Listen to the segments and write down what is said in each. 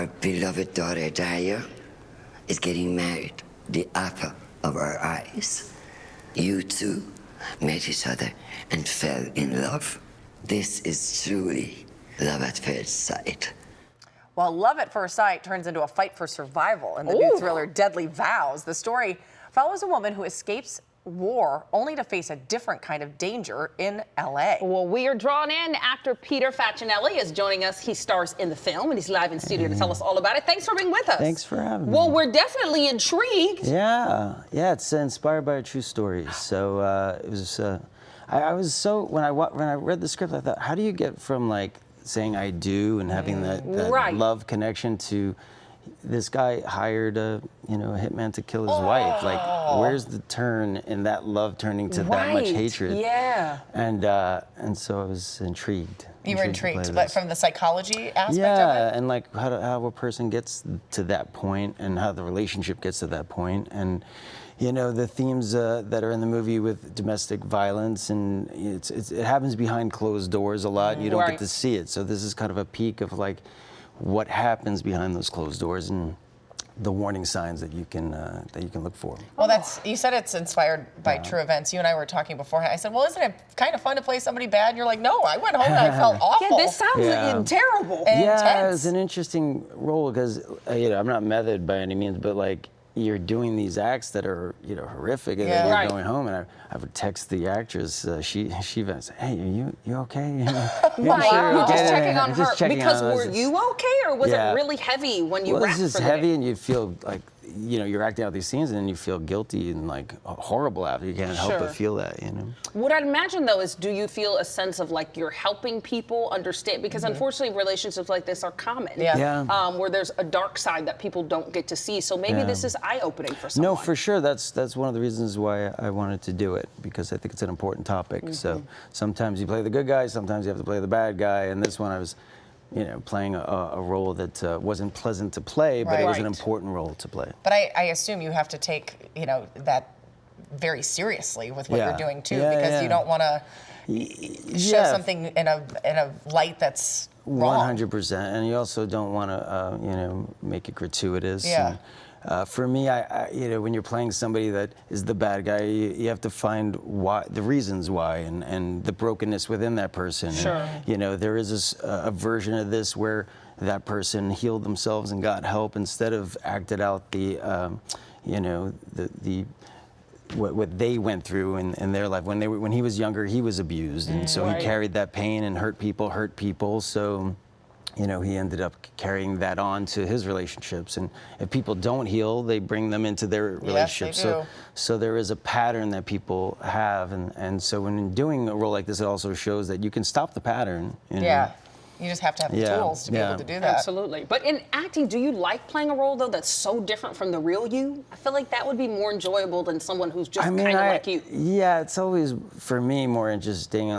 Our beloved daughter Daya is getting married, the apple of our eyes. You two met each other and fell in love. This is truly love at first sight. Well, love at first sight turns into a fight for survival in the new thriller Deadly Vows. The story follows a woman who escapes war only to face a different kind of danger in L.A. Well, we are drawn in. Actor Peter Facinelli is joining us. He stars in the film, and he's live in studio to tell us all about it. Thanks for being with us. Thanks for having me. Well, we're definitely intrigued. Yeah, it's inspired by a true story. So it was. I was so when I read the script, I thought, how do you get from like saying I do and having that right. love connection to this guy hired a hitman to kill his wife? Like, where's the turn in that love turning to that much hatred? Yeah. And so I was intrigued. You were intrigued, but from the psychology aspect of it? Yeah, and like how a person gets to that point and how the relationship gets to that point. And the themes that are in the movie with domestic violence, and it happens behind closed doors a lot, and you don't get to see it. So this is kind of a peek of like what happens behind those closed doors and the warning signs that you can look for. Well, you said it's inspired by true events. You and I were talking beforehand. I said, well, isn't it kind of fun to play somebody bad? And you're like, no, I went home and I felt awful. Yeah, this sounds terrible. And yeah, intense. it was an interesting role because I'm not method by any means, but like you're doing these acts that are horrific, and then you're going home, and I would text the actress. She would say, "Hey, are you okay?" Wow, you're just checking on her. Because on were you okay, or was it really heavy when you wrapped? Well, it was just heavy, and you'd feel like you're acting out these scenes, and then you feel guilty and like horrible after. You can't help but feel that, What I'd imagine though is, do you feel a sense of like you're helping people understand? Because unfortunately, relationships like this are common. Where there's a dark side that people don't get to see. So maybe this is eye-opening for someone. No, for sure. That's one of the reasons why I wanted to do it, because I think it's an important topic. So sometimes you play the good guy, sometimes you have to play the bad guy. And this one I was playing a role that wasn't pleasant to play, but it was an important role to play. But I assume you have to take, that very seriously with what you're doing too, because you don't want to show something in a light that's wrong. 100%, and you also don't want to, make it gratuitous. Yeah. And, for me, when you're playing somebody that is the bad guy, you have to find the reasons why, and the brokenness within that person. Sure. And, there is a version of this where that person healed themselves and got help instead of acted out what they went through in their life. When he was younger, he was abused, and so he carried that pain and hurt people. So he ended up carrying that on to his relationships. And if people don't heal, they bring them into their relationships. Yes, they do. So there is a pattern that people have. And so when doing a role like this, it also shows that you can stop the pattern. Yeah. You just have to have the tools to be able to do that. Absolutely. But in acting, do you like playing a role, though, that's so different from the real you? I feel like that would be more enjoyable than someone who's just kind of like you. Yeah, it's always, for me, more interesting.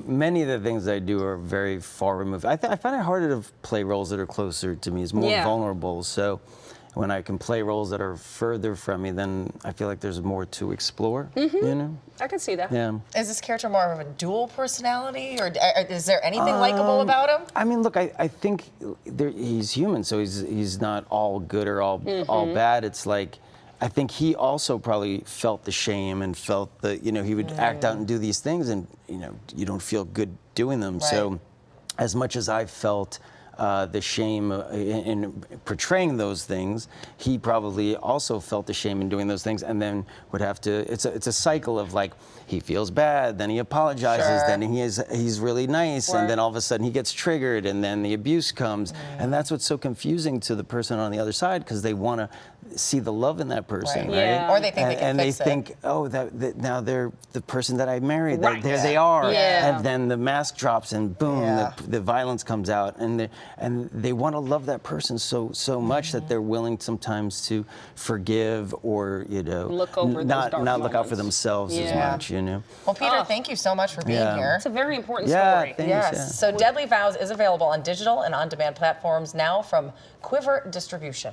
Many of the things I do are very far removed. I find it harder to play roles that are closer to me. It's more vulnerable. So when I can play roles that are further from me, then I feel like there's more to explore, I can see that. Yeah. Is this character more of a dual personality, or is there anything likable about him? I mean, look, I think he's human, so he's not all good or all bad. It's like, I think he also probably felt the shame and felt that, he would act out and do these things, and, you don't feel good doing them. Right. So as much as I felt the shame in portraying those things, he probably also felt the shame in doing those things, and then would have to. It's a cycle of like, he feels bad, then he apologizes, then he's really nice, and then all of a sudden he gets triggered, and then the abuse comes, and that's what's so confusing to the person on the other side, because they want to see the love in that person, right? Yeah. Or they think they can fix it. And they think, oh, that now they're the person that I married. There they are. Yeah. And then the mask drops, and boom, the violence comes out, and they want to love that person so much that they're willing sometimes to forgive or look over not those look out for themselves as much. Well, Peter, thank you so much for being here. It's a very important story. Yes. So Deadly Vows is available on digital and on-demand platforms now from Quiver Distribution.